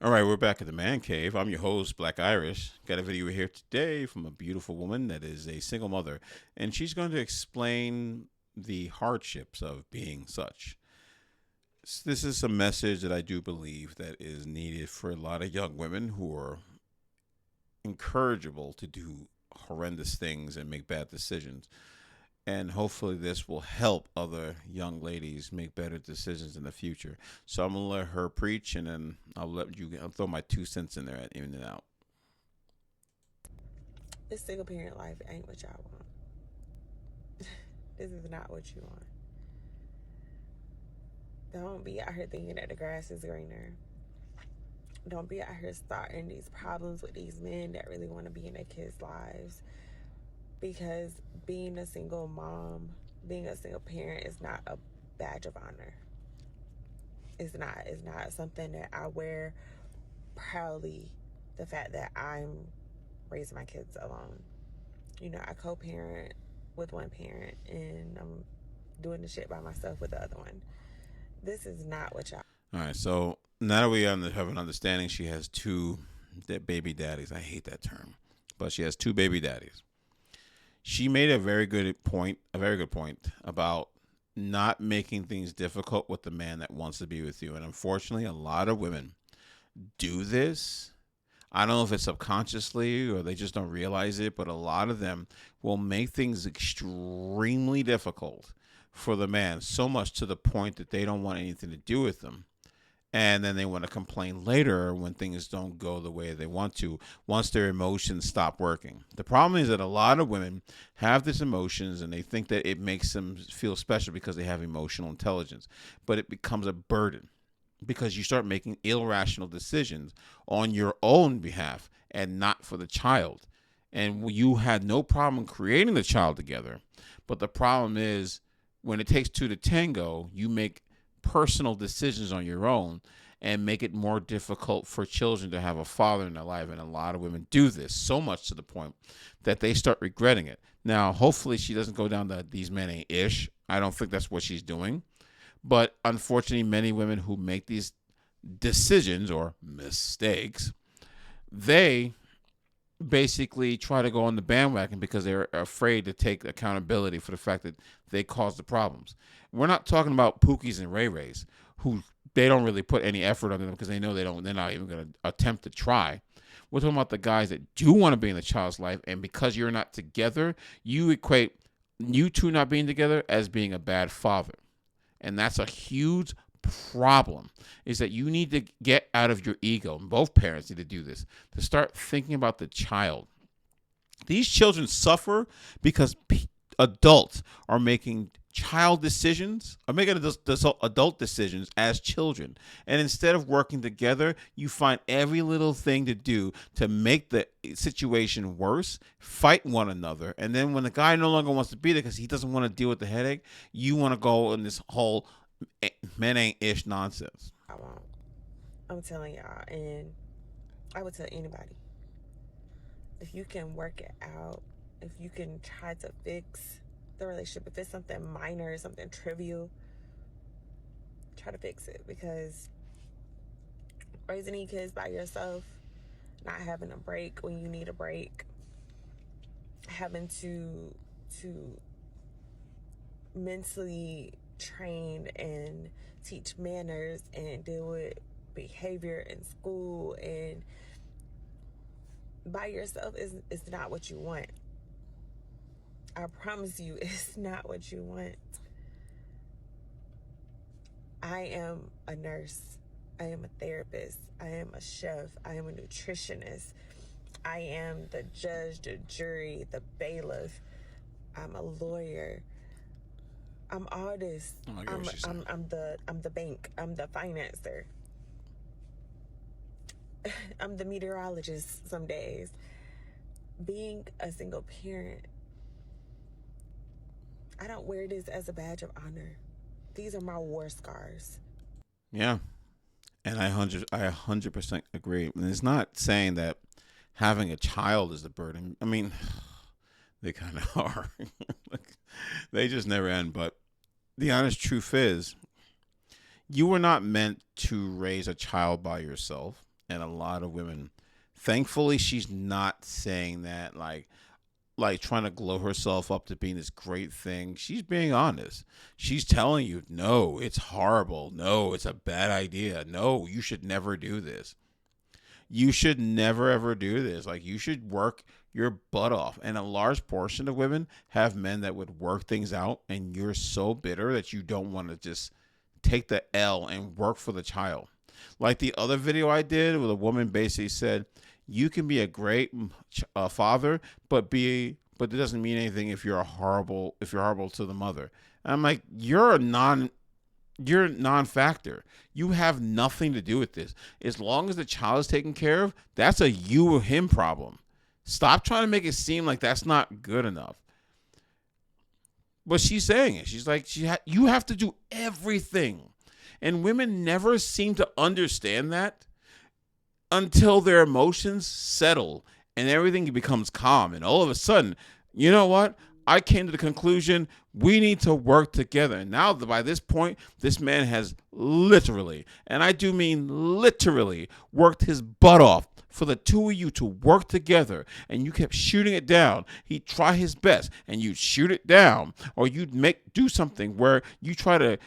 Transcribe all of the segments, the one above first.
All right, we're back at the man cave. I'm your host, Black Irish. Got a video here today from a beautiful woman that is a single mother, and she's going to explain the hardships of being such. This is a message that I do believe that is needed for a lot of young women who are incorrigible to do horrendous things and make bad decisions. And hopefully, this will help other young ladies make better decisions in the future. So I'm gonna let her preach, and then I'll throw my 2 cents in there at in and out. This single parent life ain't what y'all want. This is not what you want. Don't be out here thinking that the grass is greener. Don't be out here starting these problems with these men that really want to be in their kids' lives. Because being a single mom, being a single parent is not a badge of honor. It's not. It's not something that I wear proudly. The fact that I'm raising my kids alone. I co-parent with one parent and I'm doing the shit by myself with the other one. This is not what y'all. All right. So now that we have an understanding, she has two baby daddies. I hate that term, but she has two baby daddies. She made a very good point about not making things difficult with the man that wants to be with you. And unfortunately, a lot of women do this. I don't know if it's subconsciously or they just don't realize it, but a lot of them will make things extremely difficult for the man, so much to the point that they don't want anything to do with them. And then they want to complain later when things don't go the way they want to, once their emotions stop working. The problem is that a lot of women have these emotions and they think that it makes them feel special because they have emotional intelligence, but it becomes a burden because you start making irrational decisions on your own behalf and not for the child. And you had no problem creating the child together, but the problem is when it takes two to tango, you make personal decisions on your own and make it more difficult for children to have a father in their life. And a lot of women do this so much to the point that they start regretting it. Now, hopefully, she doesn't go down the these men ain't ish. I don't think that's what she's doing. But unfortunately, many women who make these decisions or mistakes, they basically try to go on the bandwagon because they're afraid to take accountability for the fact that they caused the problems. We're not talking about Pookies and Ray Rays who they don't really put any effort on them because they know they're not even going to attempt to try. We're talking about the guys that do want to be in the child's life, and because you're not together, you equate you two not being together as being a bad father. And that's a huge problem, is that you need to get out of your ego, and both parents need to do this, to start thinking about the child. These children suffer because adults are making child decisions, are making adult decisions as children. And instead of working together, you find every little thing to do to make the situation worse, fight one another. And then when the guy no longer wants to be there because he doesn't want to deal with the headache, you want to go in this whole men ain't ish nonsense. I won't. I'm telling y'all, and I would tell anybody, if you can work it out, if you can try to fix the relationship, if it's something minor, something trivial, try to fix it. Because raising these kids by yourself, not having a break when you need a break, having to mentally train and teach manners and deal with behavior in school and by yourself is not what you want. I promise you, it's not what you want. I am a nurse. I am a therapist. I am a chef. I am a nutritionist. I am the judge, the jury, the bailiff. I'm a lawyer. I'm all this. I get what you're saying. I'm the bank. I'm the financer. I'm the meteorologist some days. Being a single parent, I don't wear this as a badge of honor. These are my war scars. Yeah. And I 100% agree. And it's not saying that having a child is the burden. I mean, they kind of are. Like, they just never end. But the honest truth is, you were not meant to raise a child by yourself. and a lot of women. Thankfully, she's not saying that like trying to glow herself up to being this great thing. She's being honest. She's telling you, no, it's horrible. No, it's a bad idea. No, you should never do this. You should never ever do this. Like, you should work your butt off. And a large portion of women have men that would work things out, and you're so bitter that you don't want to just take the L and work for the child. Like the other video I did, where the woman basically said, "You can be a great father, but it doesn't mean anything if you're horrible to the mother." And I'm like, you're a non-factor. You have nothing to do with this. As long as the child is taken care of, that's a you or him problem. Stop trying to make it seem like that's not good enough. But she's saying it. She's like, you have to do everything. And women never seem to understand that until their emotions settle and everything becomes calm. And all of a sudden, you know what? I came to the conclusion we need to work together. And now, by this point, this man has literally, and I do mean literally, worked his butt off for the two of you to work together. And you kept shooting it down. He'd try his best, and you'd shoot it down, or you'd do something where you try to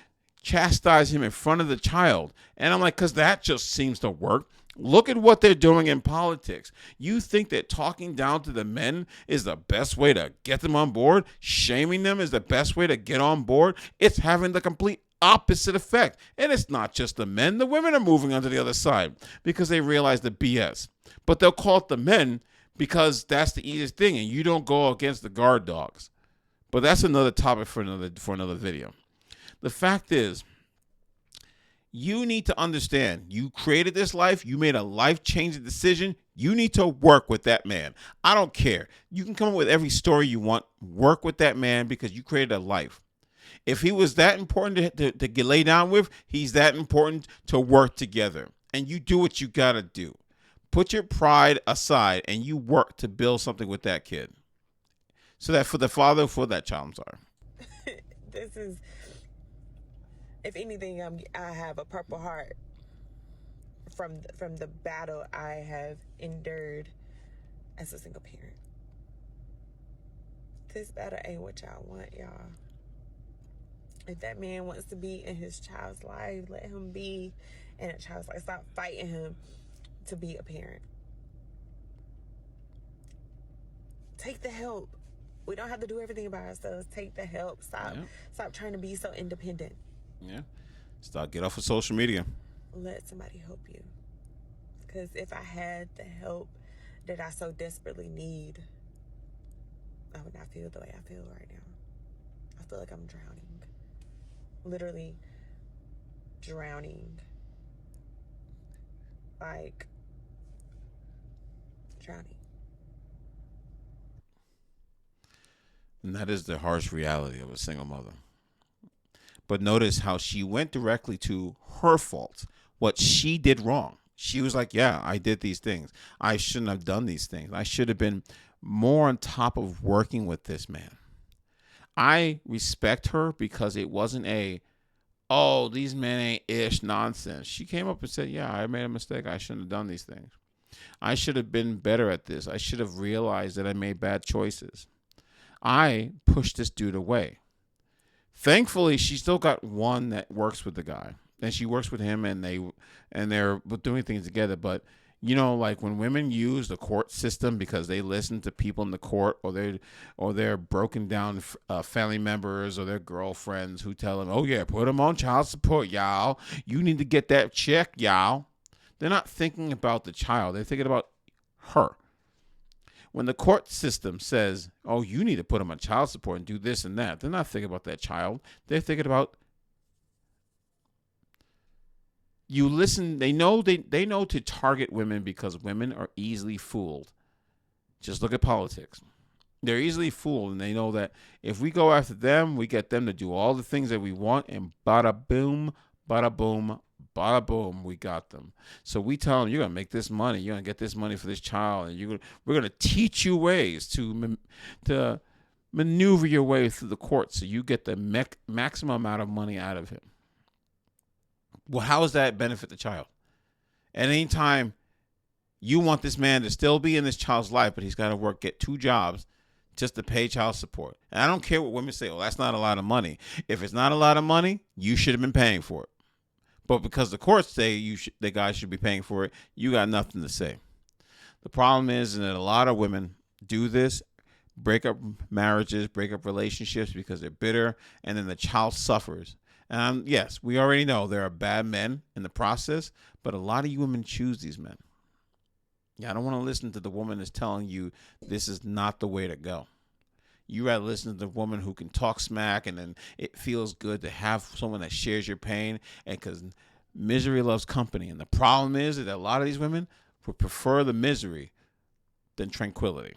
chastise him in front of the child. And I'm like, because that just seems to work. Look at what they're doing in politics. You think that talking down to the men is the best way to get them on board? Shaming them is the best way to get on board? It's having the complete opposite effect. And it's not just the men. The women are moving onto the other side because they realize the BS. But they'll call it the men because that's the easiest thing, and you don't go against the guard dogs. But that's another topic for another video. The fact is, you need to understand, you created this life, you made a life-changing decision, you need to work with that man. I don't care. You can come up with every story you want. Work with that man because you created a life. If he was that important to get lay down with, he's that important to work together. And you do what you got to do. Put your pride aside and you work to build something with that kid. So that for the father, for that child, I'm sorry. This is, if anything, I have a purple heart from the battle I have endured as a single parent. This battle ain't what y'all want, y'all. If that man wants to be in his child's life, let him be in a child's life. Stop fighting him to be a parent. Take the help. We don't have to do everything by ourselves. Take the help. Stop trying to be so independent. Yeah. Get off of social media. Let somebody help you. Because if I had the help that I so desperately need, I would not feel the way I feel right now. I feel like I'm drowning. Literally drowning. Like, drowning. And that is the harsh reality of a single mother. But notice how she went directly to her fault, what she did wrong. She was like, yeah, I did these things. I shouldn't have done these things. I should have been more on top of working with this man. I respect her because it wasn't oh, these men ain't ish nonsense. She came up and said, yeah, I made a mistake. I shouldn't have done these things. I should have been better at this. I should have realized that I made bad choices. I pushed this dude away. Thankfully, she still got one that works with the guy, and she works with him, and they're doing things together. But you know, like when women use the court system because they listen to people in the court, or they're broken down family members or their girlfriends who tell them, "Oh yeah, put them on child support, y'all. You need to get that check, y'all." They're not thinking about the child; they're thinking about her. When the court system says, oh, you need to put them on child support and do this and that, they're not thinking about that child. They're thinking about you. Listen, they know to target women because women are easily fooled. Just look at politics. They're easily fooled, and they know that if we go after them, we get them to do all the things that we want, and bada boom, bada boom, bada boom, we got them. So we tell them, you're going to make this money. You're going to get this money for this child. And we're going to teach you ways to maneuver your way through the court so you get the maximum amount of money out of him. Well, how does that benefit the child? At any time, You want this man to still be in this child's life, but he's got to work, get 2 jobs just to pay child support. And I don't care what women say. Well, that's not a lot of money. If it's not a lot of money, you should have been paying for it. But because the courts say the guy should be paying for it, you got nothing to say. The problem is that a lot of women do this, break up marriages, break up relationships because they're bitter, and then the child suffers. And yes, we already know there are bad men in the process, but a lot of you women choose these men. Yeah, I don't want to listen to the woman that's telling you this is not the way to go. You rather listen to the woman who can talk smack, and then it feels good to have someone that shares your pain, and because misery loves company. And the problem is that a lot of these women would prefer the misery than tranquility.